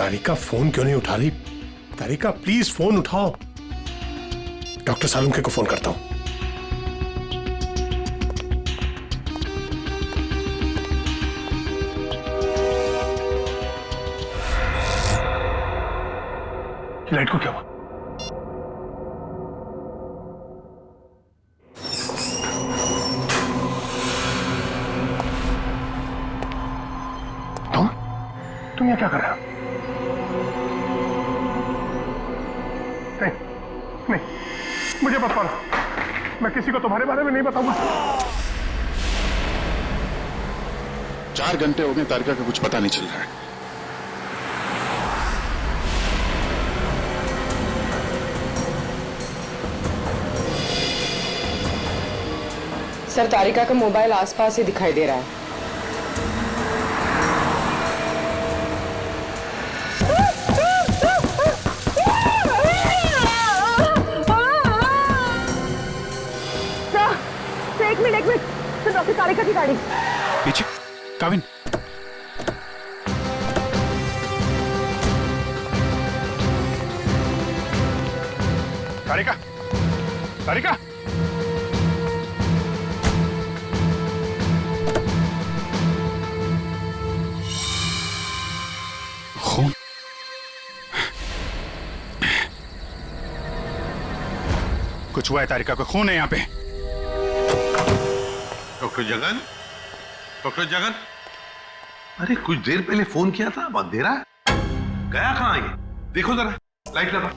तारिका phone क्यों नहीं उठा रही? तारिका प्लीज फोन उठाओ। डॉक्टर सालुंखे को फोन करता हूं। लाइट को क्या हुआ? तुम यहाँ क्या कर रहे हो? नहीं, मुझे मत मारो। मैं किसी को तुम्हारे बारे में नहीं बताऊंगा। 4 घंटे हो गए, तारिका का कुछ पता नहीं चल रहा है। सर, तारिका का मोबाइल आसपास ही दिखाई दे रहा है। एक मिनट सर, डॉक्टर तारिका की गाड़ी पीछे। काविन, तारिका, तारिका, खून। कुछ हुआ है तारिका को, खून है यहाँ पे। डॉक्टर जगन, डॉक्टर जगन, अरे कुछ देर पहले फोन किया था, अब अंधेरा गया कहाँ ये? देखो जरा, लाइट लगा।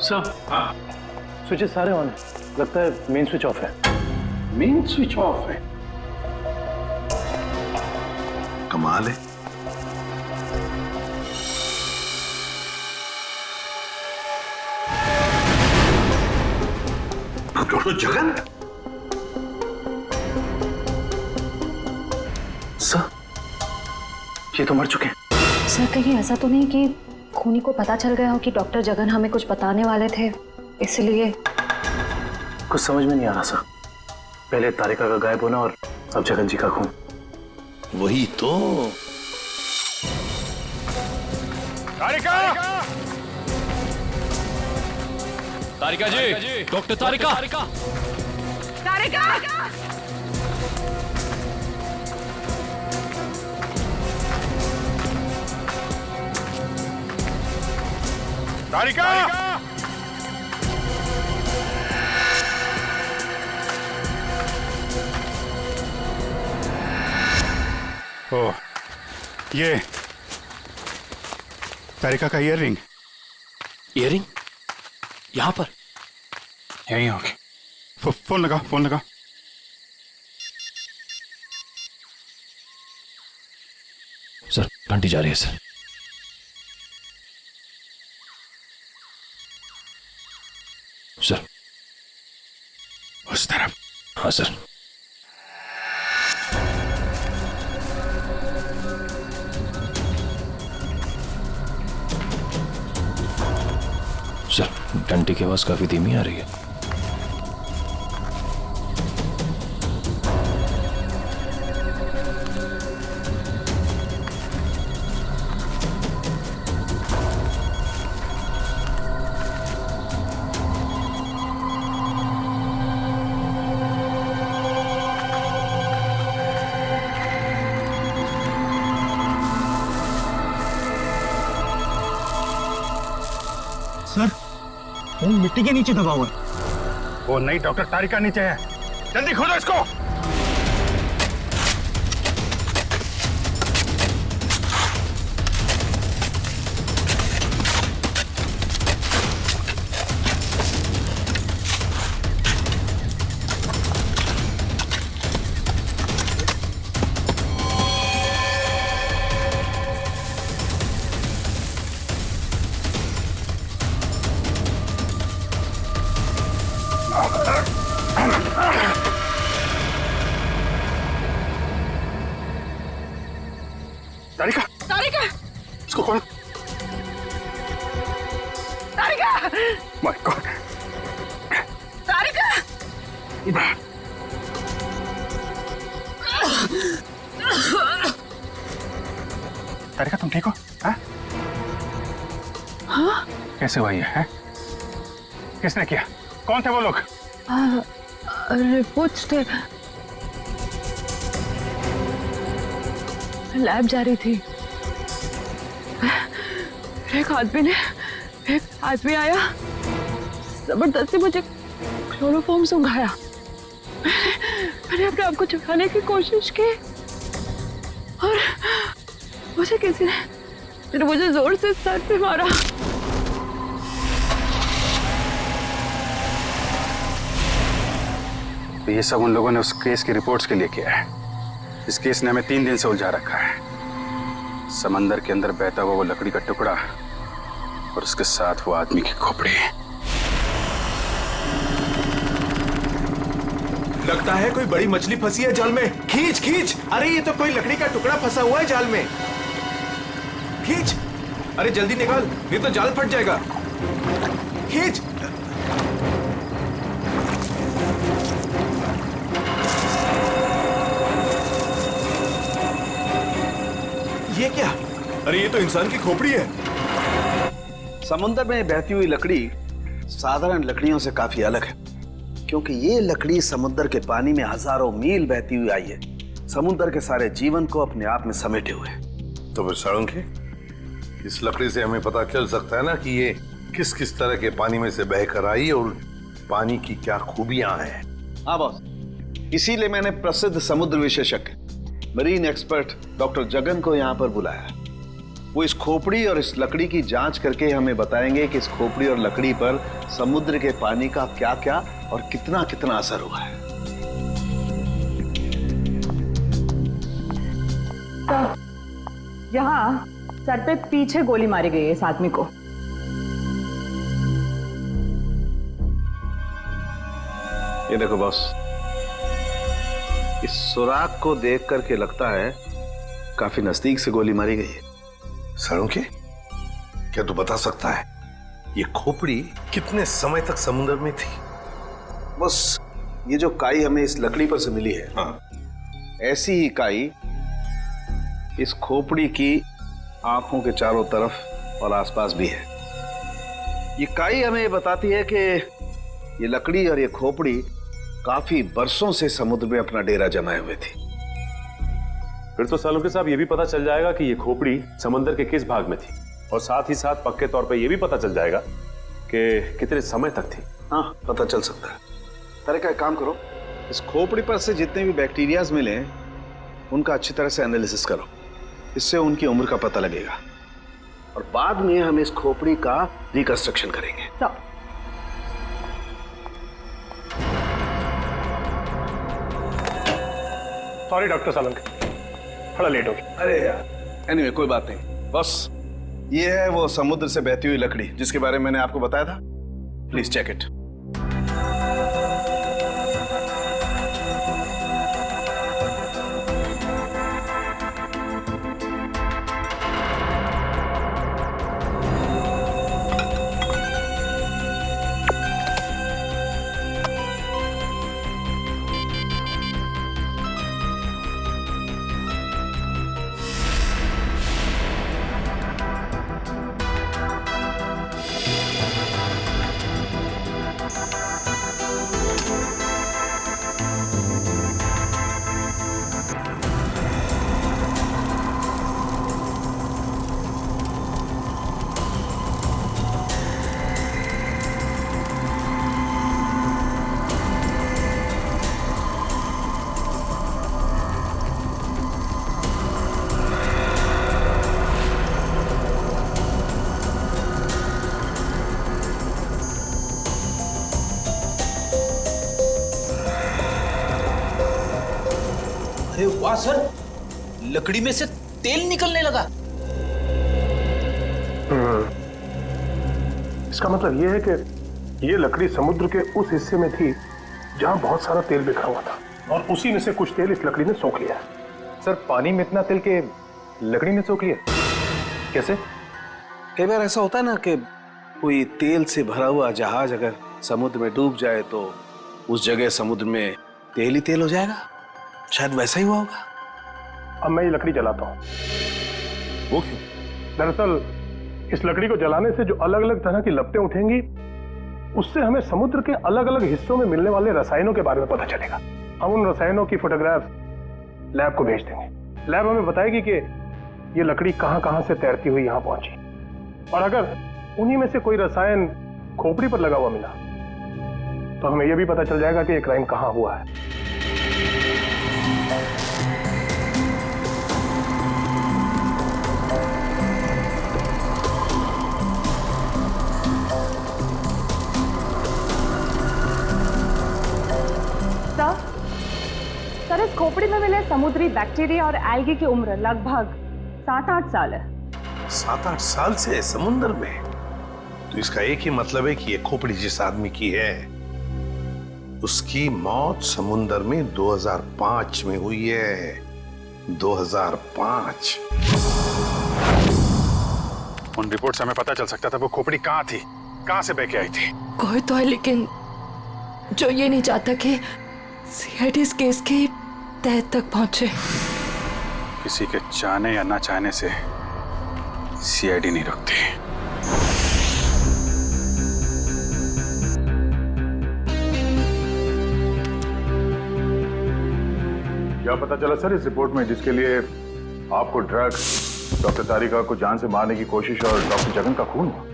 सर, स्विचेस सारे ऑन है। लगता है मेन स्विच ऑफ है। मेन स्विच ऑफ है? कमाल है। डॉक्टर जगन, सर, ये तो मर चुके हैं। सर, कहीं ऐसा तो नहीं कि खूनी को पता चल गया हो कि डॉक्टर जगन हमें कुछ बताने वाले थे, इसलिए? कुछ समझ में नहीं आ रहा सर। पहले तारिका का गायब होना और अब जगन जी का खून। वही तो। तारिका! तारिका जी, डॉक्टर तारिका। तारिका! तारिका! ओ, ये तारिका का ईयररिंग। ईयररिंग यहाँ पर? यहीं होगी। फोन लगा, फोन लगा। सर, घंटी जा रही है सर। सर, उस तरफ। हाँ सर। सर, घंटी की आवाज काफी धीमी आ रही है। सर, फोन मिट्टी के नीचे दबा हुआ है। वो नहीं, डॉक्टर तारिका नीचे है। जल्दी खोदो इसको। तारिका, तारिका! इसको खोलो। तारिका! My god. तारिका! इधर। तारिका तुम ठीक हो? हाँ? हाँ? कैसे हुआ ये है? किसने किया? कौन थे वो लोग? रिपोर्ट्स थे, लैब जा रही थी। एक आदमी आया, जबरदस्ती मुझे क्लोरोफॉर्म सुंघाया। मैंने अपने आप को छुड़ाने की कोशिश की और मुझे किसी ने मुझे जोर से सर पे मारा। तो ये सब उन लोगों ने उस केस की रिपोर्ट्स के लिए किया है। इस केस ने हमें 3 दिन से उलझा रखा है। समंदर के अंदर बहता हुआ वो लकड़ी का टुकड़ा और उसके साथ वो आदमी की खोपड़ी। लगता है कोई बड़ी मछली फंसी है जाल में। खींच खींच, अरे ये तो कोई लकड़ी का टुकड़ा फंसा हुआ है जाल में। खींच, अरे जल्दी निकाल, नहीं तो जाल फट जाएगा। खींच। ये क्या? अरे ये तो इंसान की खोपड़ी है। समुद्र में बहती हुई लकड़ी साधारण लकड़ियों से काफी अलग है, क्योंकि ये लकड़ी समुद्र के पानी में हजारों मील बहती हुई आई है, समुद्र के सारे जीवन को अपने आप में समेटे हुए। तो फिर साळुंखे, इस लकड़ी से हमें पता चल सकता है ना कि ये किस किस तरह के पानी में से बहकर आई और पानी की क्या खूबियां हैं। हाँ बॉस, इसीलिए मैंने प्रसिद्ध समुद्र विशेषज्ञ मरीन एक्सपर्ट डॉक्टर जगन को यहाँ पर बुलाया है। वो इस खोपड़ी और इस लकड़ी की जांच करके हमें बताएंगे कि इस खोपड़ी और लकड़ी पर समुद्र के पानी का क्या क्या और कितना कितना असर हुआ है। तो यहाँ सर पे पीछे गोली मारी गई है इस आदमी को। ये देखो बॉस, इस सुराग को देख करके लगता है काफी नजदीक से गोली मारी गई है। साळुंखे, क्या तू बता सकता है ये खोपड़ी कितने समय तक समुद्र में थी? बस ये जो काई हमें इस लकड़ी पर से मिली है, हाँ, ऐसी ही काई इस खोपड़ी की आंखों के चारों तरफ और आसपास भी है। ये काई हमें बताती है कि ये लकड़ी और ये खोपड़ी काफी बरसों से समुद्र में अपना डेरा जमाए हुए थी। फिर तो साळुंखे साहब ये भी पता चल जाएगा कि ये खोपड़ी समंदर के किस भाग में थी, और साथ ही साथ पक्के तौर पे ये भी पता चल जाएगा कि कितने समय तक थी। हाँ, पता चल सकता है। तारिका, एक काम करो, इस खोपड़ी पर से जितने भी बैक्टीरियाज मिले उनका अच्छी तरह से एनालिसिस करो, इससे उनकी उम्र का पता लगेगा और बाद में हम इस खोपड़ी का रिकंस्ट्रक्शन करेंगे। सॉरी डॉक्टर साळुंखे, थोड़ा लेट हो गया। अरे यार, एनीवे कोई बात नहीं। बस ये है वो समुद्र से बहती हुई लकड़ी जिसके बारे में मैंने आपको बताया था। Please check it. अरे वाह सर, लकड़ी में से तेल निकलने लगा। इसका मतलब यह है कि ये लकड़ी समुद्र के उस हिस्से में थी जहां बहुत सारा तेल बिखरा हुआ था और उसी में से कुछ तेल इस लकड़ी ने सोख लिया। सर, पानी में इतना तेल के लकड़ी ने सोख लिया कैसे? कई बार ऐसा होता है ना कि कोई तेल से भरा हुआ जहाज अगर समुद्र में डूब जाए तो उस जगह समुद्र में तेल ही तेल हो जाएगा। शायद वैसा ही हुआ होगा। अब मैं ये लकड़ी जलाता हूँ। वो क्यों? दरअसल इस लकड़ी को जलाने से जो अलग अलग तरह की लपटें उठेंगी, उससे हमें समुद्र के अलग अलग हिस्सों में मिलने वाले रसायनों के बारे में पता चलेगा। हम उन रसायनों की फोटोग्राफ लैब को भेज देंगे। लैब हमें बताएगी कि ये लकड़ी कहां कहां से तैरती हुई यहां पहुंची, और अगर उन्हीं में से कोई रसायन खोपड़ी पर लगा हुआ मिला तो हमें यह भी पता चल जाएगा कि ये क्राइम कहां हुआ है। सर, इस खोपड़ी में मिले समुद्री बैक्टीरिया और एल्गी की उम्र लगभग 7-8 साल है। 7-8 साल से समुद्र में? तो इसका एक ही मतलब है कि ये खोपड़ी जिस आदमी की है उसकी मौत समुद्र में 2005 में हुई है। 2005। उन रिपोर्ट से हमें पता चल सकता था वो खोपड़ी कहाँ थी, कहाँ से बह के आई थी। कोई तो है लेकिन जो ये नहीं चाहता कि सीआईडी इस केस के तह तक पहुंचे। किसी के चाहने या ना चाहने से सीआईडी नहीं रुकती। क्या पता चला सर इस रिपोर्ट में, जिसके लिए आपको ड्रग, डॉक्टर तारिका को जान से मारने की कोशिश और डॉक्टर जगन का खून हुआ?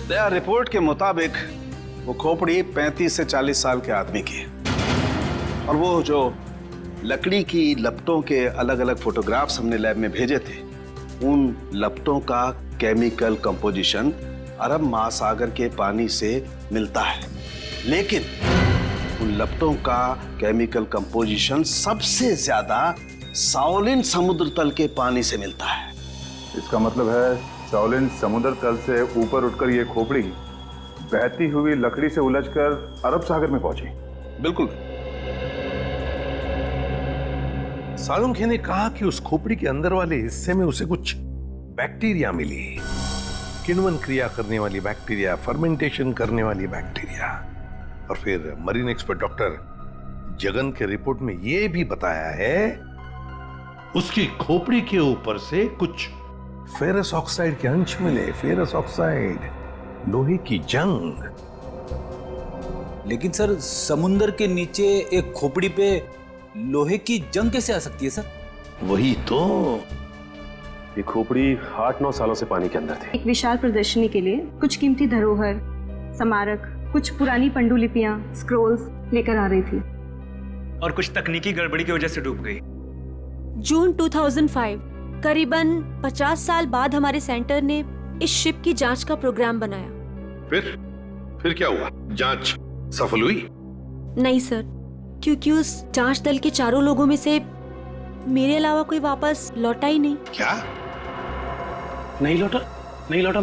दया रिपोर्ट के मुताबिक वो खोपड़ी 35 से 40 साल के आदमी की है, और वो जो लकड़ी की लपटों के अलग अलग फोटोग्राफ्स हमने लैब में भेजे थे, उन लपटों का केमिकल कंपोजिशन अरब महासागर के पानी से मिलता है, लेकिन उन लपटों का केमिकल कंपोजिशन सबसे ज्यादा साओलिन समुद्र तल के पानी से मिलता है। इसका मतलब है साओलिन समुद्र तल से ऊपर उठकर ये खोपड़ी बहती हुई लकड़ी से उलझकर अरब सागर में पहुंची। बिल्कुल। सालुंखे ने कहा कि उस खोपड़ी के अंदर वाले हिस्से में उसे कुछ बैक्टीरिया मिली, किण्वन क्रिया करने वाली बैक्टीरिया, फर्मेंटेशन करने वाली बैक्टीरिया। और फिर मरीन एक्सपर्ट डॉक्टर जगन के रिपोर्ट में यह भी बताया है उसकी खोपड़ी के ऊपर से कुछ फेरस ऑक्साइड के अंश मिले। फेरस ऑक्साइड, लोहे की जंग। लेकिन सर, समुंदर के नीचे एक खोपड़ी पे लोहे की जंग कैसे आ सकती है सर? वही तो। ये खोपड़ी 8-9 सालों से पानी के अंदर थी। एक विशाल प्रदर्शनी के लिए कुछ कीमती धरोहर, स्मारक, कुछ पुरानी पंडुलिपियां, स्क्रोल्स लेकर आ रही थी, और कुछ तकनीकी गड़बड़ी की वजह से डूब गई। जून 2005, करीबन 50 साल बाद हमारे सेंटर ने इस शिप की जांच का प्रोग्राम बनाया। फिर क्या हुआ? जांच सफल हुई? नहीं सर, क्योंकि उस जांच दल के चारों लोगों में से मेरे अलावा कोई वापस लौटा ही नहीं। क्या? नहीं लौटा? नहीं लौटा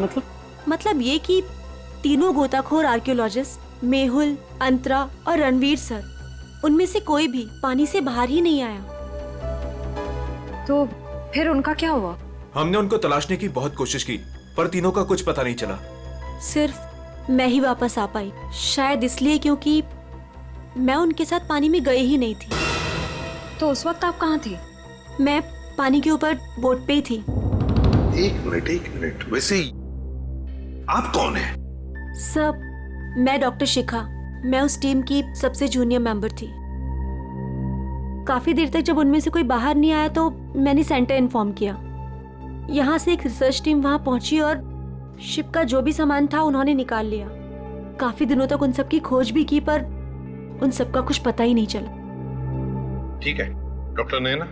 मतलब ये कि तीनों गोताखोर आर्कियोलॉजिस्ट, मेहुल, अंतरा और रणवीर सर, उनमें से कोई भी पानी से बाहर ही नहीं आया। तो फिर उनका क्या हुआ? हमने उनको तलाशने की बहुत कोशिश की, पर तीनों का कुछ पता नहीं चला। सिर्फ मैं ही वापस आ पाई, शायद इसलिए क्योंकि मैं उनके साथ पानी में गई ही नहीं थी। तो उस वक्त आप कहाँ थे? मैं पानी के ऊपर बोट पे ही थी। एक मिनट, वैसे आप कौन है? सब, मैं डॉक्टर शिखा, मैं उस टीम की सबसे जूनियर मेंबर थी। काफी देर तक जब उनमें से कोई बाहर नहीं आया तो मैंने सेंटर इन्फॉर्म किया। यहाँ से एक रिसर्च टीम वहां पहुंची और शिप का जो भी सामान था उन्होंने निकाल लिया। काफी दिनों तक उन सब की खोज भी की, पर उन सब का कुछ पता ही नहीं चला। ठीक है डॉक्टर नैना,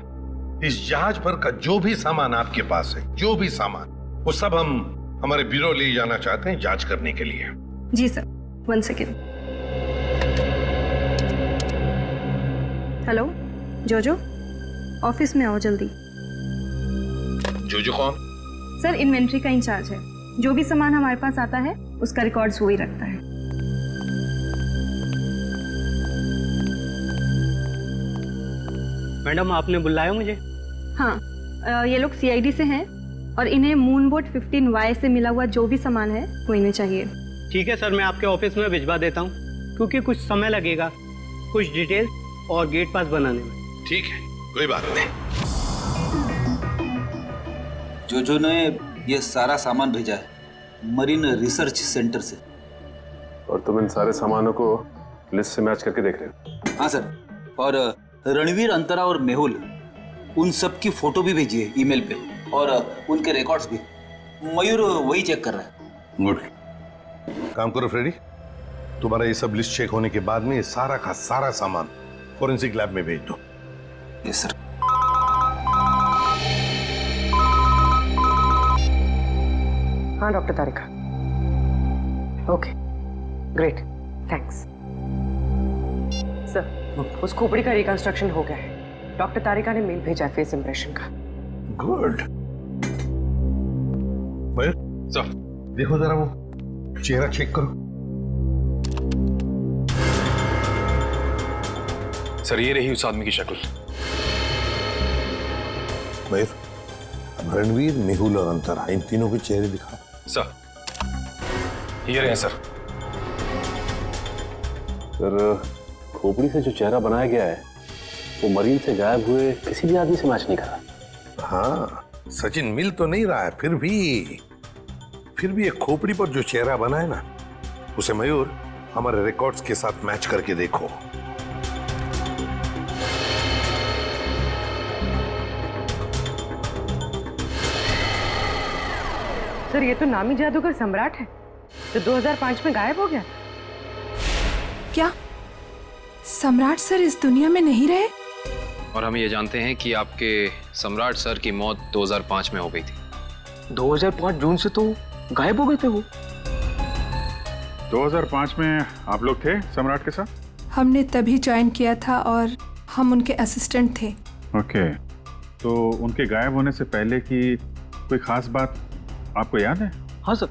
इस जहाज पर का जो भी सामान आपके पास है, जो भी सामान, वो सब हम हमारे ब्यूरो ले जाना चाहते हैं जांच करने के लिए। जी सर, 1 सेकेंड। हेलो जोजो, ऑफिस में आओ जल्दी। जोजो कौन? सर, इन्वेंट्री का इंचार्ज है। जो भी सामान हमारे पास आता है उसका रिकॉर्ड्स वो ही रखता है। मैडम, आपने बुलाया मुझे? हाँ, ये लोग सीआईडी से हैं और इन्हें मूनबोट 15Y से मिला हुआ जो भी सामान है वो इन्हें चाहिए। ठीक है सर, मैं आपके ऑफिस में भिजवा देता हूँ, क्योंकि कुछ समय लगेगा कुछ डिटेल्स और गेट पास बनाने में। ठीक है, कोई बात नहीं। जो ने ये सारा सामान भेजा है मरीन रिसर्च सेंटर से। और तुम इन सारे सामानों को लिस्ट से मैच करके देख रहे हो? हाँ सर, और रणवीर, अंतरा और मेहुल, उन सब की फोटो भी भेजी है ईमेल पे, और उनके रिकॉर्ड्स भी। मयूर वही चेक कर रहा है। गुड, काम करो फ्रेडी, तुम्हारा ये सब लिस्ट चेक होने के बाद में ये सारा का सारा सामान फोरेंसिक लैब में भेज दो। Yes sir. हाँ doctor Tarika. Okay, great, thanks. Sir, उस खोपड़ी का रिकंस्ट्रक्शन हो गया है। डॉक्टर तारिका ने मेल भेजा है फेस इंप्रेशन का। गुड। सर, देखो जरा वो चेहरा चेक करो। सर, ये रही उस आदमी की शक्ल। मयूर, अब रणवीर, मेहुल और अंतरा, इन तीनों के चेहरे दिखा। सर, ये रहे सर। सर, खोपड़ी से जो चेहरा बनाया गया है वो मरीन से गायब हुए किसी भी आदमी से मैच नहीं कर रहा। हाँ, सचिन मिल तो नहीं रहा है, फिर भी एक खोपड़ी पर जो चेहरा बना है ना, उसे मयूर हमारे रिकॉर्ड्स के साथ मैच करके देखो। सर, ये तो नामी जादूगर सम्राट है जो 2005 में गायब हो गया। क्या सम्राट सर इस दुनिया में नहीं रहे? और हम ये जानते हैं कि आपके सम्राट सर की मौत 2005 में हो गई थी। 2005 जून से तो गायब हो गए थे वो। 2005 में आप लोग थे सम्राट के साथ? हमने तभी ज्वाइन किया था और हम उनके असिस्टेंट थे। ओके, तो उनके गायब होने से पहले की कोई खास बात आपको याद है? हाँ सर,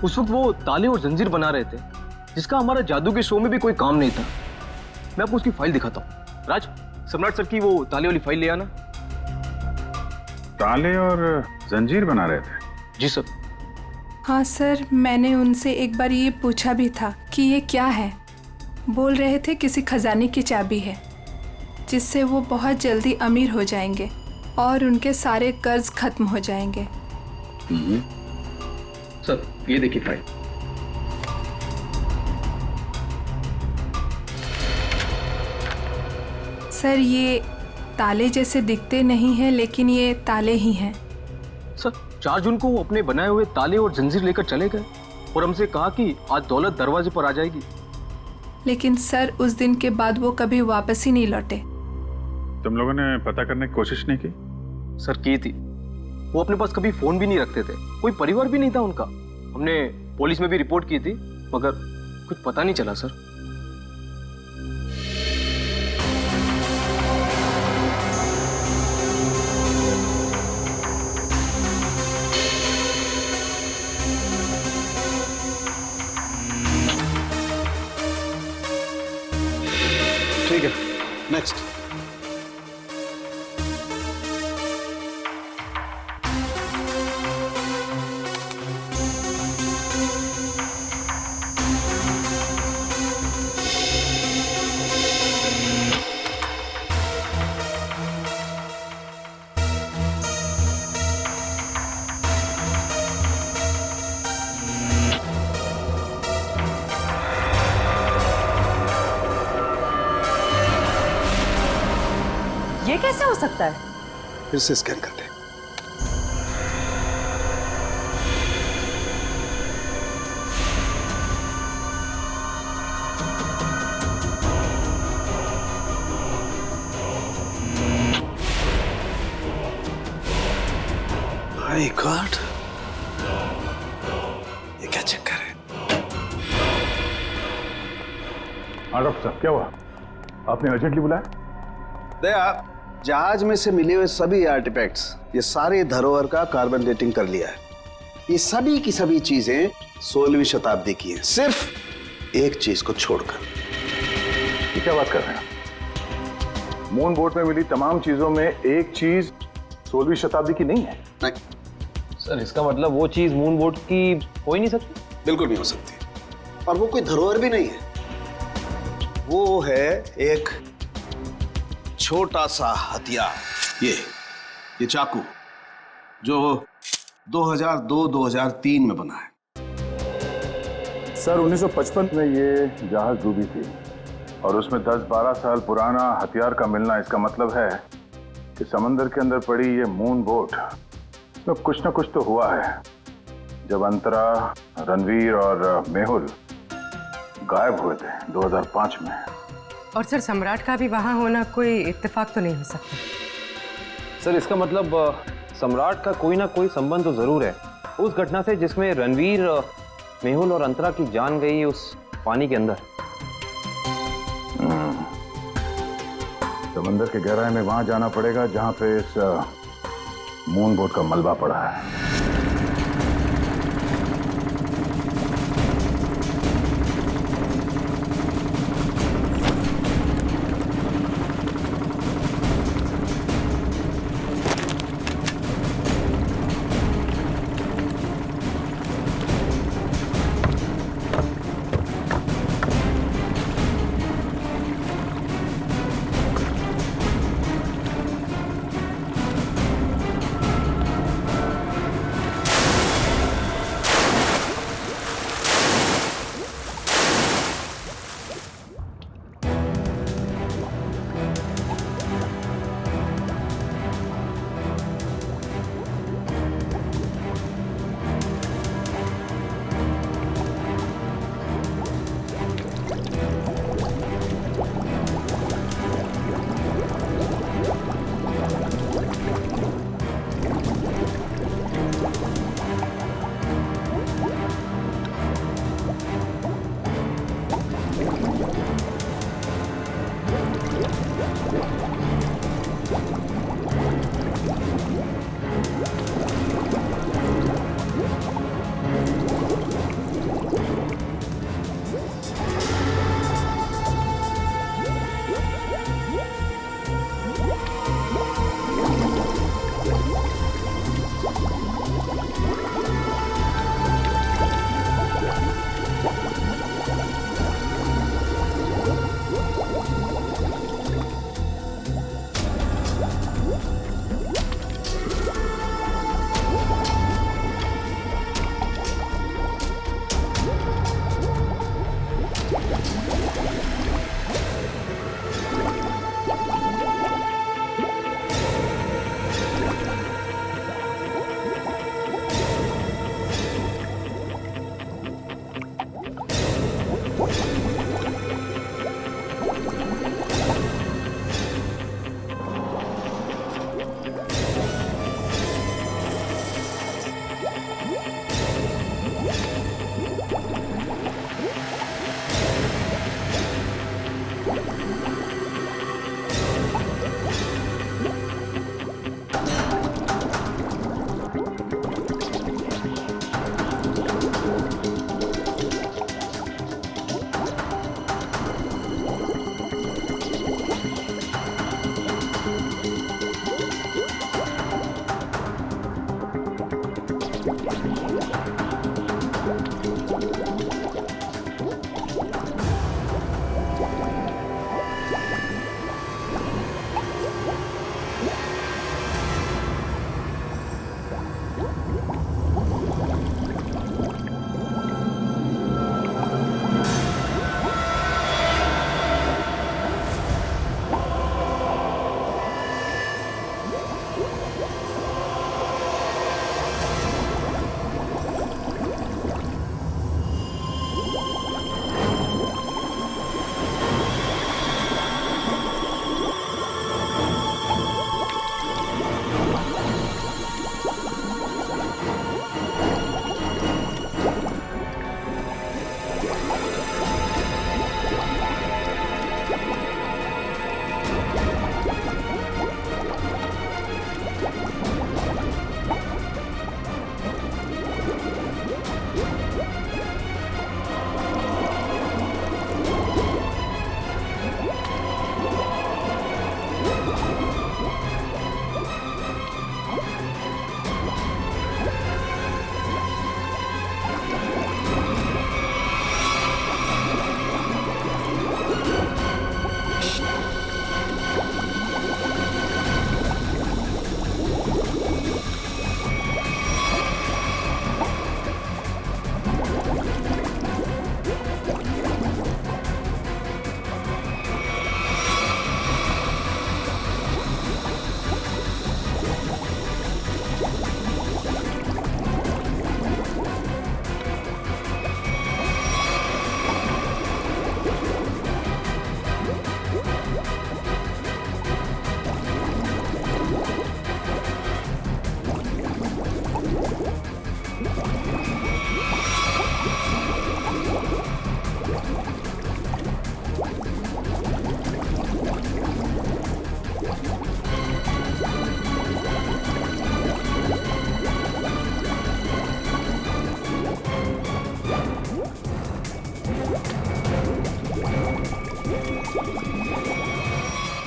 उस वक्त वो ताले और जंजीर बना रहे थे जिसका हमारा जादू के शो में भी कोई काम नहीं था। मैं आपको उसकी फाइल दिखाता हूँ। राज, सम्राट सर की वो ताले वाली फाइल ले आना। ताले और जंजीर बना रहे थे? जी सर। हाँ सर, मैंने उनसे एक बार ये पूछा भी था कि ये क्या है। बोल रहे थे किसी खजाने की चाबी है जिससे वो बहुत जल्दी अमीर हो जाएंगे और उनके सारे कर्ज खत्म हो जाएंगे। सर, ये देखिए फाइल। सर, ये ताले जैसे दिखते नहीं हैं, लेकिन ये ताले ही हैं। सर, 4 जून को वो अपने बनाए हुए ताले और जंजीर लेकर चले गए और हमसे कहा कि आज दौलत दरवाजे पर आ जाएगी। लेकिन सर, उस दिन के बाद वो कभी वापस ही नहीं लौटे। तुम लोगों ने पता करने की कोशिश नहीं की? सर, की थी। वो अपने पास कभी फोन भी नहीं रखते थे, कोई परिवार भी नहीं था उनका। हमने पुलिस में भी रिपोर्ट की थी मगर कुछ पता नहीं चला सर। ठीक है, नेक्स्ट। ये कैसे हो सकता है? फिर से स्कैन कर दे। माय गॉड, ये क्या चक्कर है? हाँ डॉक्टर साहब, क्या हुआ? आपने अर्जेंटली बुलाया? दया, जहाज में से मिले हुए सभी आर्टिफैक्ट्स, ये सारे धरोहर का कार्बन डेटिंग कर लिया है। ये सभी की सभी चीजें 16वीं शताब्दी की हैं, सिर्फ एक चीज को छोड़कर। ये क्या बात कर रहे हैं? मून बोट में मिली तमाम चीजों में एक चीज 16वीं शताब्दी की नहीं है? नहीं सर, इसका मतलब वो चीज मून बोट की हो ही नहीं सकती। बिल्कुल नहीं हो सकती, और वो कोई धरोहर भी नहीं है। वो है एक छोटा सा हथियार, ये चाकू जो 2002-2003 में बना है। सर 1955 में ये जहाज डूबी थी और उसमें 10-12 साल पुराना हथियार का मिलना, इसका मतलब है कि समंदर के अंदर पड़ी ये मून बोट तो कुछ ना कुछ तो हुआ है जब अंतरा, रणवीर और मेहुल गायब हुए थे 2005 में। और सर सम्राट का भी वहां होना कोई इत्तेफाक तो नहीं हो सकता। सर इसका मतलब सम्राट का कोई ना कोई संबंध तो जरूर है उस घटना से जिसमें रणवीर, मेहुल और अंतरा की जान गई उस पानी के अंदर। समंदर के गहराई में वहां जाना पड़ेगा जहां पे इस मून बोट का मलबा पड़ा है।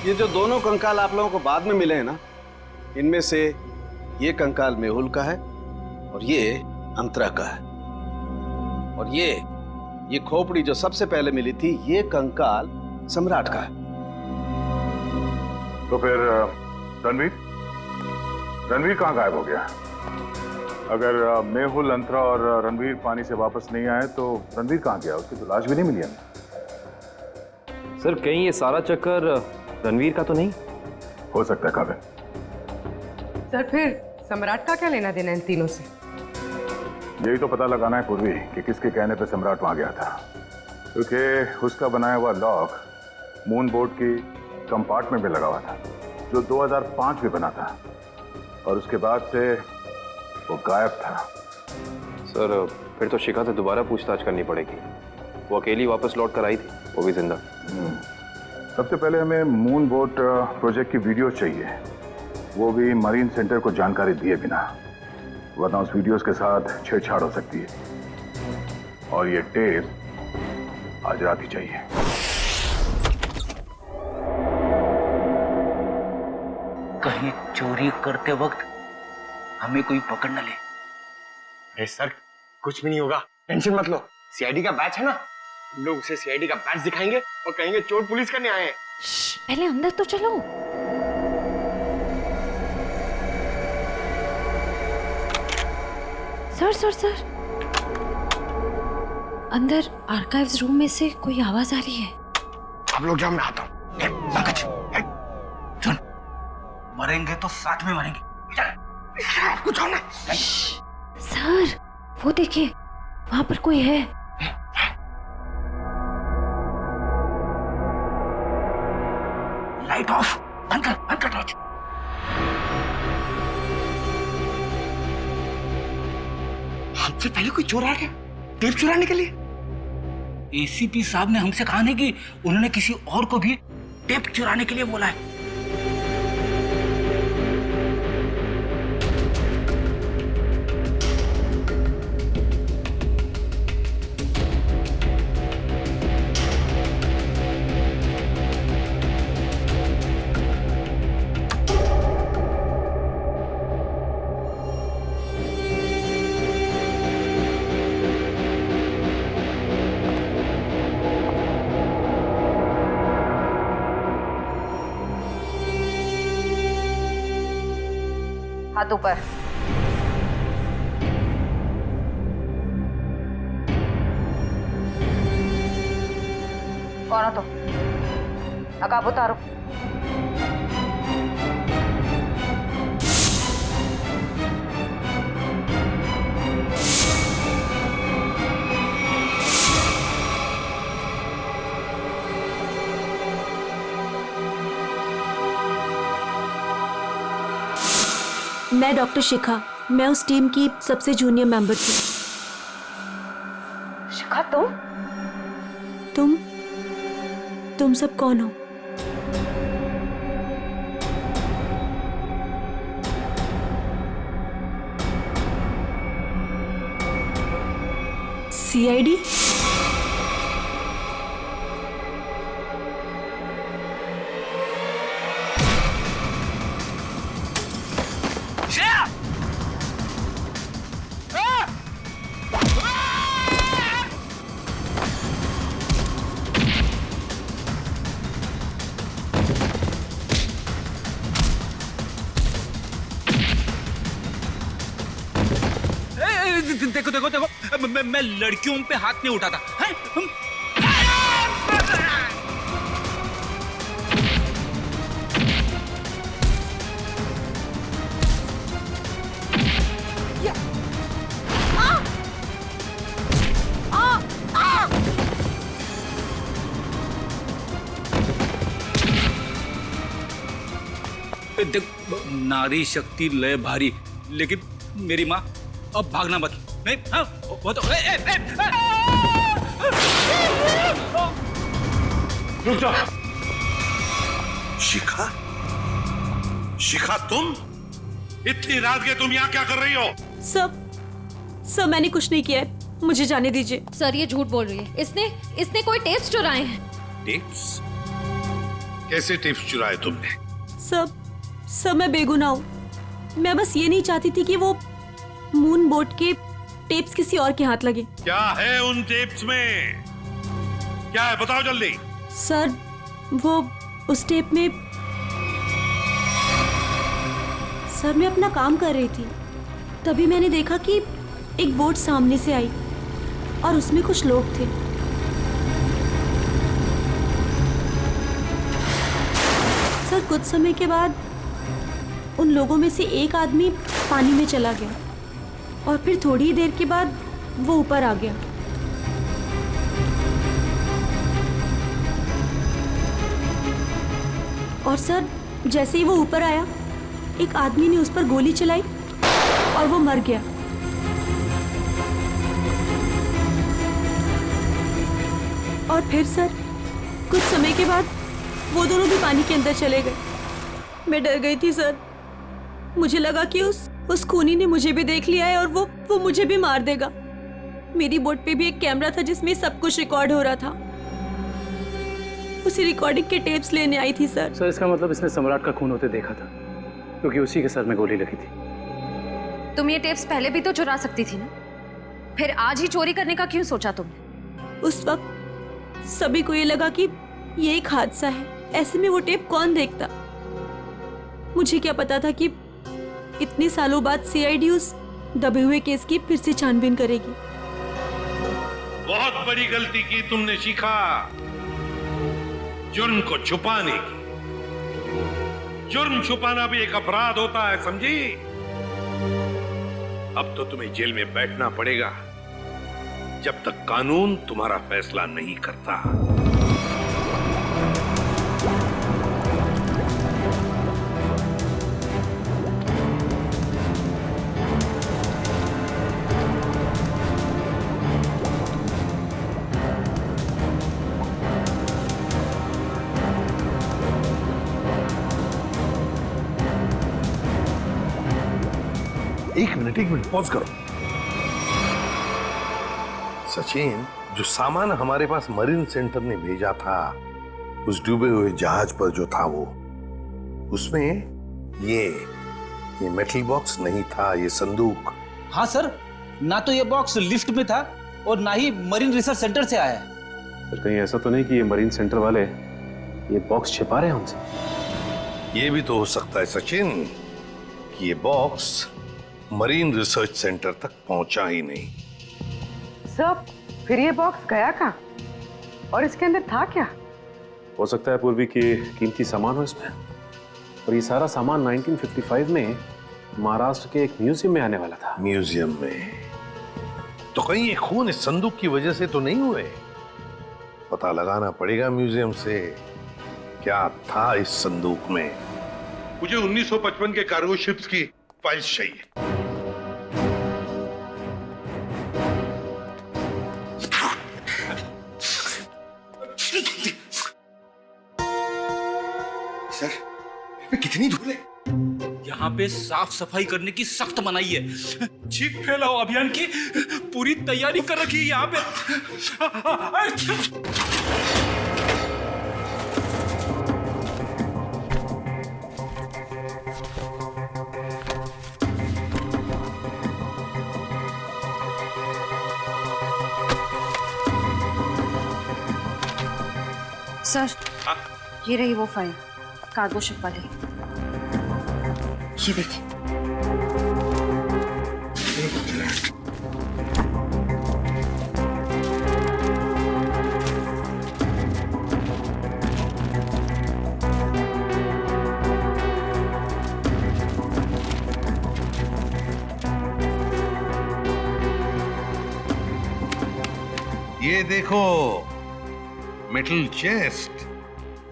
ये जो दोनों कंकाल आप लोगों को बाद में मिले हैं ना, इनमें से ये कंकाल मेहुल का है और ये अंतरा का है। और ये खोपड़ी जो सबसे पहले मिली थी, ये कंकाल सम्राट का है। तो फिर रणवीर कहाँ गायब हो गया? अगर मेहुल, अंतरा और रणवीर पानी से वापस नहीं आए तो रणवीर कहाँ गया? उसकी तो लाश भी नहीं मिली हमें। सर कहीं ये सारा चक्कर रणवीर का तो नहीं हो सकता है काबिल। सर फिर सम्राट का क्या लेना देना इन तीनों से? यही तो पता लगाना है पूर्वी कि किसके कहने पे सम्राट वहां गया था, क्योंकि उसका बनाया हुआ लॉक मून बोट की कंपार्टमेंट में लगा हुआ था, जो 2005 में बना था, और उसके बाद से वो गायब था। सर फिर तो शिखा से दोबारा पूछताछ करनी पड़ेगी। वो अकेली वापस लौट कर आई थी, वो भी जिंदा। सबसे पहले हमें मून बोट प्रोजेक्ट की वीडियो चाहिए, वो भी मरीन सेंटर को जानकारी दिए बिना, वरना उस वीडियोस के साथ छेड़छाड़ हो सकती है। और ये टेप आज रात ही चाहिए। कहीं चोरी करते वक्त हमें कोई पकड़ न ले। अरे सर कुछ भी नहीं होगा, टेंशन मत लो। सीआईडी का बैच है ना, लोग उसे सीआईडी का बैच दिखाएंगे और कहेंगे चोर पुलिस करने आए हैं। पहले अंदर तो चलो। सर अंदर आर्काइव्स रूम में से कोई आवाज आ रही है। आप लोग जाओ, मैं आता हूँ। सुन, मरेंगे तो साथ में मरेंगे। आपको जाओ ना। सर वो देखिए, वहां पर कोई है। लाइट ऑफ, अंदर टॉर्च। हमसे पहले कोई चोर आ गया टेप चुराने के लिए। एसीपी साहब ने हमसे कहा नहीं कि उन्होंने किसी और को भी टेप चुराने के लिए बोला है। हाथ ऊपर। कौन हो तुम? नकाब उतारो। मैं डॉक्टर शिखा, मैं उस टीम की सबसे जूनियर मेंबर थी। शिखा तुम सब कौन हो? सीआईडी? देखो मैं लड़कियों पे हाथ नहीं उठाता है? देख, नारी शक्ति लय भारी, लेकिन मेरी माँ अब भागना मत। नहीं, हाँ, वो तो रुक जाओ। शिखा, तुम इतनी रात के तुम यहाँ क्या कर रही हो? सब मैंने कुछ नहीं किया है, मुझे जाने दीजिए। सर ये झूठ बोल रही है, इसने कोई टेप्स चुराए हैं। टेप्स? कैसे टिप्स चुराए तुमने? सब मैं बेगुनाह हूँ। मैं बस ये नहीं चाहती थी कि वो मून बोट के टेप्स किसी और के हाथ लगे। क्या है उन टेप्स में? क्या है बताओ जल्दी। सर वो उस टेप में सर मैं अपना काम कर रही थी, तभी मैंने देखा कि एक बोट सामने से आई और उसमें कुछ लोग थे। सर कुछ समय के बाद उन लोगों में से एक आदमी पानी में चला गया और फिर थोड़ी ही देर के बाद वो ऊपर आ गया। और सर जैसे ही वो ऊपर आया, एक आदमी ने उस पर गोली चलाई और वो मर गया। और फिर सर कुछ समय के बाद वो दोनों भी पानी के अंदर चले गए। मैं डर गई थी सर, मुझे लगा कि उस खूनी ने मुझे भी देख लिया है और वो मुझे भी मार देगा। मेरी बोट पे भी एक कैमरा था जिसमें सब कुछ रिकॉर्ड हो रहा था। उसी रिकॉर्डिंग के टेप्स लेने आई थी सर। सर इसका मतलब इसने सम्राट का खून होते देखा था, क्योंकि उसी के सर में गोली लगी थी। तुम ये टेप्स पहले भी तो चुरा सकती थी ना, फिर आज ही चोरी करने का क्यों सोचा तुमने? उस वक्त सभी को ये लगा कि ये एक हादसा है, ऐसे में वो टेप कौन देखता। मुझे क्या पता था कि इतने सालों बाद सीआईडी उस दबे हुए केस की फिर से छानबीन करेगी। बहुत बड़ी गलती की तुमने शिखा, जुर्म को छुपाने की। जुर्म छुपाना भी एक अपराध होता है, समझी? अब तो तुम्हें जेल में बैठना पड़ेगा जब तक कानून तुम्हारा फैसला नहीं करता। एक मिनट पॉज करो। सचिन, जो सामान हमारे पास मरीन सेंटर ने भेजा था उस डूबे हुए जहाज पर जो था वो, उसमें ये मेटल बॉक्स नहीं था, ये संदूक। हाँ सर, ना तो ये बॉक्स लिफ्ट में था और ना ही मरीन रिसर्च सेंटर से आया है। सर कहीं ऐसा तो नहीं कि ये मरीन सेंटर वाले ये बॉक्स छिपा रहे हैं हमसे? ये भी तो हो सकता है सचिन कि ये बॉक्स मरीन रिसर्च सेंटर तक पहुंचा ही नहीं। सर फिर ये बॉक्स गया कहाँ और इसके अंदर था क्या? हो सकता है पूर्वी की कीमती सामान हो इसमें, और ये सारा सामान 1955 में महाराष्ट्र के एक म्यूजियम में आने वाला था। म्यूजियम में? तो कहीं ये खून इस संदूक की वजह से तो नहीं हुए? पता लगाना पड़ेगा म्यूजियम से क्या था इस संदूक में। मुझे 1955 के कार्गो शिप्स की फाइल्स चाहिए। सर, कितनी धूल है? यहाँ पे साफ सफाई करने की सख्त मनाही है। चीख फैलाओ अभियान की पूरी तैयारी कर रखी है यहाँ पे। सर, ये रही वो फाइल, कार्गो शिप वाली। ये देखिए। ये देखो, मेटल चेस्ट,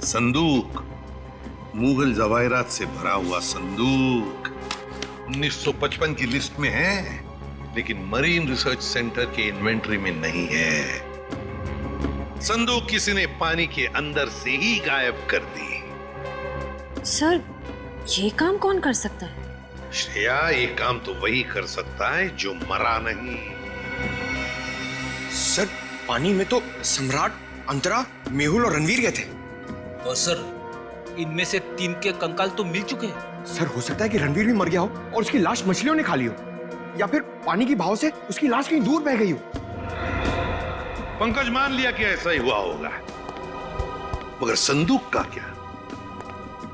संदूक, मुगल जवाहिरात से भरा हुआ संदूक 1955 की लिस्ट में है, लेकिन मरीन रिसर्च सेंटर के इन्वेंटरी में नहीं है। संदूक किसी ने पानी के अंदर से ही गायब कर दी। सर, ये काम कौन कर सकता है? श्रेया, ये काम तो वही कर सकता है जो मरा नहीं। सर, पानी में तो सम्राट, अंतरा, मेहुल और रणवीर गए थे। और सर, इनमें से 3 के कंकाल तो मिल चुके हैं। सर हो सकता है कि रणवीर भी मर गया हो और उसकी लाश मछलियों ने खा ली हो, या फिर पानी की बहाव से उसकी लाश कहीं दूर बह गई हो। पंकज मान लिया कि ऐसा ही हुआ होगा, मगर संदूक का क्या?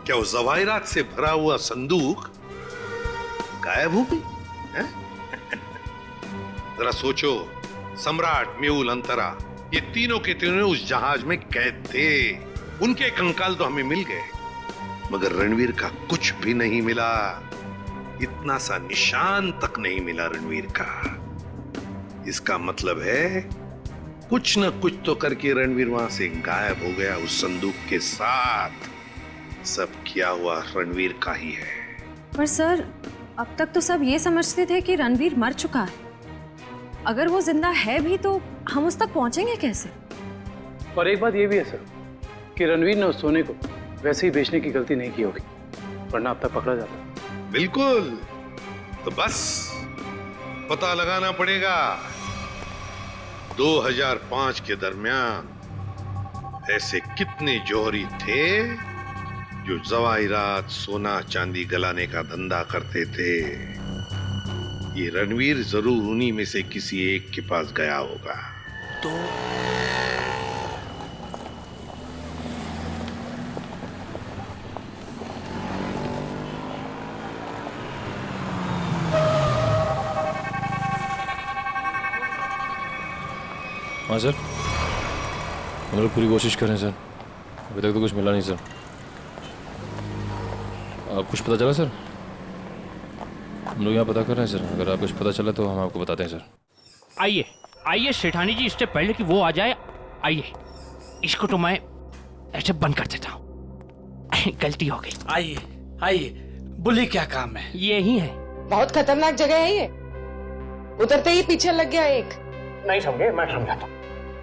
क्या वो जवाहिरात से भरा हुआ संदूक गायब हो गई? जरा सोचो, सम्राट, मेहुल, अंतरा, ये तीनों के तीनों उस जहाज में कैद थे। उनके कंकाल तो हमें मिल गए, मगर रणवीर का कुछ भी नहीं मिला। इतना सा निशान तक नहीं मिला रणवीर का। इसका मतलब है कुछ न कुछ तो करके रणवीर वहां से गायब हो गया उस संदूक के साथ। सब किया हुआ रणवीर का ही है। पर सर, अब तक तो सब ये समझते थे कि रणवीर मर चुका है। अगर वो जिंदा है भी तो हम उस तक पहुंचेंगे कैसे? और एक बात ये भी है सर कि रणवीर ने उस सोने को वैसे ही बेचने की गलती नहीं की होगी, वरना अब तक पकड़ा जाता। बिल्कुल, तो बस पता लगाना पड़ेगा 2005 के दरमियान ऐसे कितने जौहरी थे जो जवाहिरात, सोना चांदी गलाने का धंधा करते थे। ये रणवीर जरूर उन्हीं में से किसी एक के पास गया होगा। तो हाँ सर, हम लोग पूरी कोशिश कर रहे हैं सर, अभी तक तो कुछ मिला नहीं सर। आप कुछ पता चला सर? हम लोग यहाँ पता कर रहे हैं सर, अगर आप कुछ पता चला तो हम आपको बताते हैं सर। आइए आइए सेठानी जी, इससे पहले कि वो आ जाए, आइए इसको तो मैं ऐसे बंद कर देता हूँ। गलती हो गई। आइए आइए, बोलिए क्या काम है? यही है। बहुत खतरनाक जगह है ये, उतरते ही पीछे लग गया एक। नहीं समझे, मैं समझाता हूँ।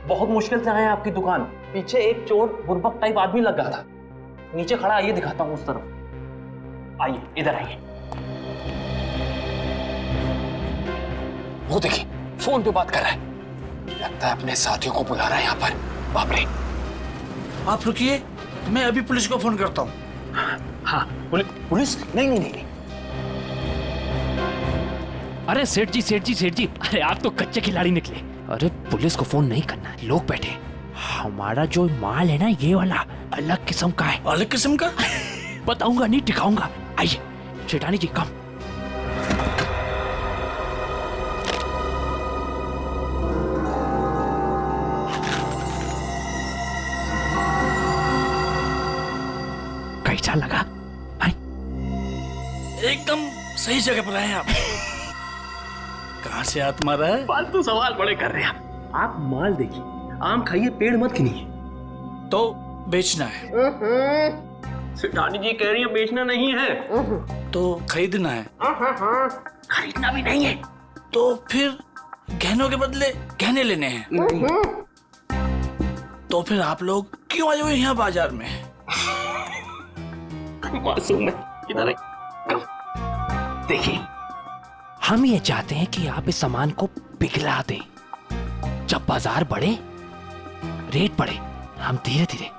बहुत मुश्किल से आए आपकी दुकान, पीछे एक चोर बुर्बक टाइप आदमी लग गया था, नीचे खड़ा। आइए दिखाता हूँ उस तरफ, आइए इधर आइए। वो देखिए फोन पे बात कर रहा है, लगता है अपने साथियों को बुला रहा है यहाँ पर। बाप रे। आप रुकिए, मैं अभी पुलिस को फोन करता हूँ। हाँ पुलिस? नहीं नहीं नहीं। अरे सेठ जी सेठ जी सेठ जी, अरे आप तो कच्चे खिलाड़ी निकले। अरे पुलिस को फोन नहीं करना है, लोग बैठे। हमारा जो माल है ना, ये वाला अलग किस्म का है। अलग किस्म का? बताऊंगा नहीं, दिखाऊंगा। आइए सेठानी जी, कम। कैसा लगा? एकदम सही जगह पर आए आप। कहाँ से हाथ मारा है? फालतू सवाल बड़े कर रहे हैं आप। माल देखिए, आम खाइए, पेड़ मत गिनिए। तो बेचना है? सेठानी जी कह रही है बेचना नहीं है, तो खरीदना है? खरीदना भी नहीं है। तो फिर गहनों के बदले गहने लेने हैं? तो फिर आप लोग क्यों आए हुए यहाँ बाजार में? मासूम है, इधर देखिए, हम ये चाहते हैं कि आप इस सामान को पिघला दें। जब बाजार बढ़े, रेट बढ़े, हम धीरे धीरे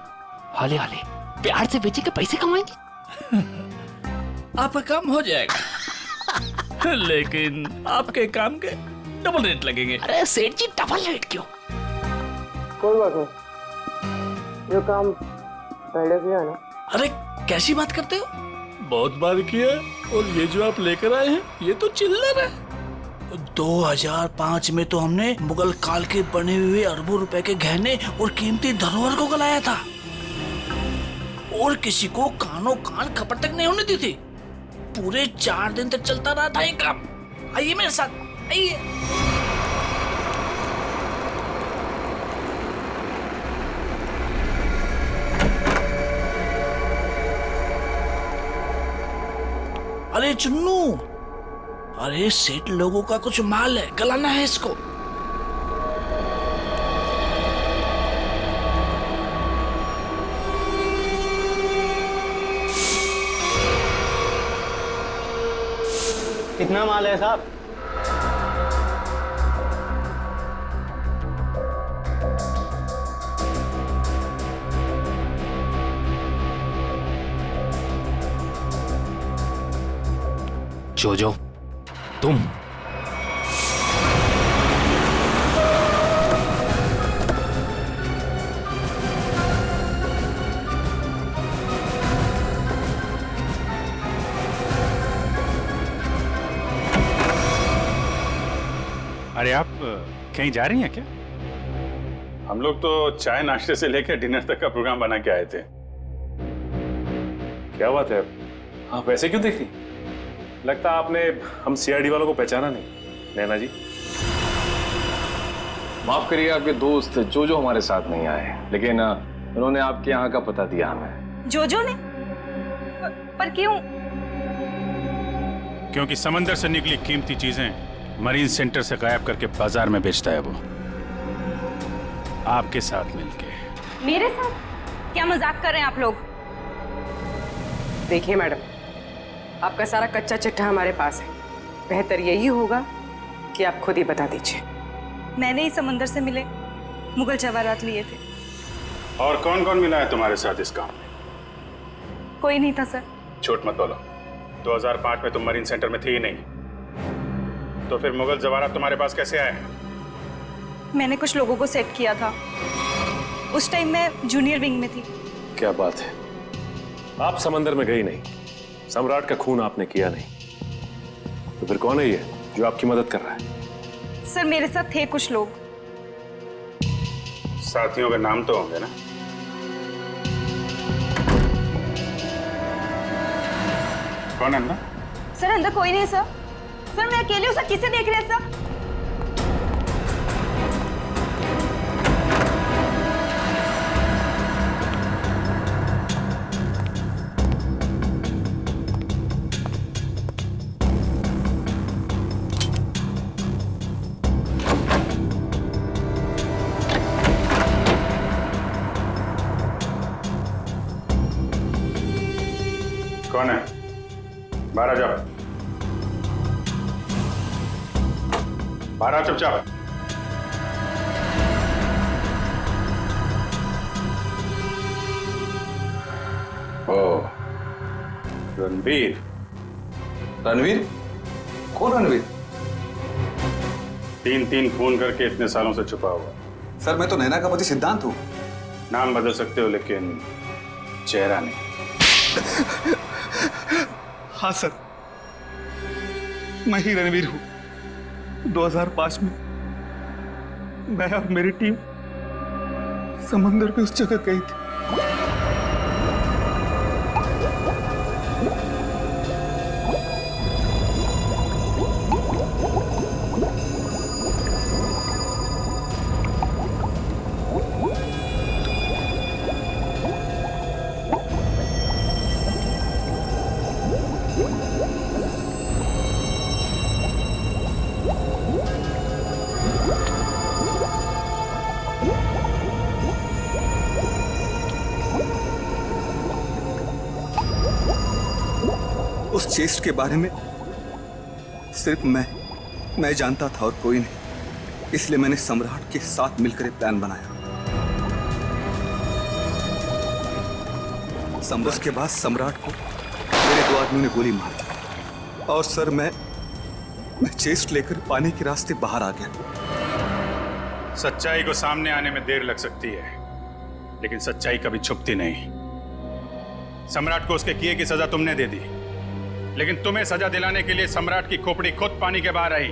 हौले हौले प्यार से बेचेंगे, पैसे कमाएंगे। आपका काम हो जाएगा, लेकिन आपके काम के डबल रेट लगेंगे। अरे सेठ जी, डबल रेट क्यों? कोई बात नहीं, ये काम पहले किया ना। अरे कैसी बात करते हो? बहुत बार किया, और ये जो आप लेकर आए हैं ये तो चिल्लर है। 2005 में तो हमने मुगल काल के बने हुए अरबों रुपए के गहने और कीमती धरोहर को गलाया था, और किसी को कानों कान खबर तक नहीं होने दी थी। पूरे 4 दिन तक चलता रहा था ये काम। आइए मेरे साथ, आइए। अरे चुन्नू, अरे सेठ लोगों का कुछ माल है, गलाना है इसको। कितना माल है साहब? जोजो, तुम अरे आप कहीं जा रही हैं क्या? हम लोग तो चाय नाश्ते से लेकर डिनर तक का प्रोग्राम बना के आए थे। क्या बात है, आप वैसे क्यों देख रही? लगता आपने हम सीआईडी वालों को पहचाना नहीं, नैना जी। माफ करिए, आपके दोस्त जो हमारे साथ नहीं आए, लेकिन उन्होंने आपके यहाँ का पता दिया हमें। जोजो ने? पर क्यों? क्योंकि समंदर से निकली कीमती चीजें मरीन सेंटर से गायब करके बाजार में बेचता है वो, आपके साथ मिलके। मेरे साथ? क्या मजाक कर रहे हैं आप लोग? देखिए मैडम, आपका सारा कच्चा चिट्ठा हमारे पास है। बेहतर यही होगा कि आप खुद ही बता दीजिए। मैंने ही समंदर से मिले मुगल जवाहरात लिए थे। और कौन कौन मिला है तुम्हारे साथ इस काम में? कोई नहीं था सर। झूठ मत बोलो। 2005 में तुम मरीन सेंटर में थी ही नहीं, तो फिर मुगल जवाहरात तुम्हारे पास कैसे आए? मैंने कुछ लोगों को सेट किया था। उस टाइम मैं जूनियर विंग में थी। क्या बात है, आप समंदर में गई नहीं, सम्राट का खून आपने किया नहीं, तो फिर कौन है ये जो आपकी मदद कर रहा है? सर मेरे साथ थे कुछ लोग। साथियों के नाम तो होंगे ना? कौन है अंदर? सर अंदर कोई नहीं है सर। सर मैं अकेली हूँ सर, किसे देख रहे हैं सर? कौन है? बाहर आ जाओ। बाहर आओ चुपचाप। ओ, रणवीर। रणवीर? कौन रणवीर? 3 खून करके इतने सालों से छुपा हुआ। सर मैं तो नैना का पति सिद्धांत हूँ। नाम बदल सकते हो लेकिन चेहरा नहीं। हाँ सर, मैं ही रणवीर हूँ। 2005 में मैं और मेरी टीम समंदर पे उस जगह गई थी। उस चेस्ट के बारे में सिर्फ मैं जानता था और कोई नहीं, इसलिए मैंने सम्राट के साथ मिलकर एक प्लान बनाया। उसके बाद सम्राट को मेरे 2 आदमियों ने गोली मार दी और सर मैं चेस्ट लेकर पानी के रास्ते बाहर आ गया। सच्चाई को सामने आने में देर लग सकती है, लेकिन सच्चाई कभी छुपती नहीं। सम्राट को उसके किए की सजा तुमने दे दी, लेकिन तुम्हें सजा दिलाने के लिए सम्राट की खोपड़ी खुद पानी के बाहर आई।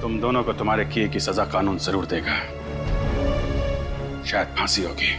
तुम दोनों को तुम्हारे किए की सजा कानून जरूर देगा, शायद फांसी होगी।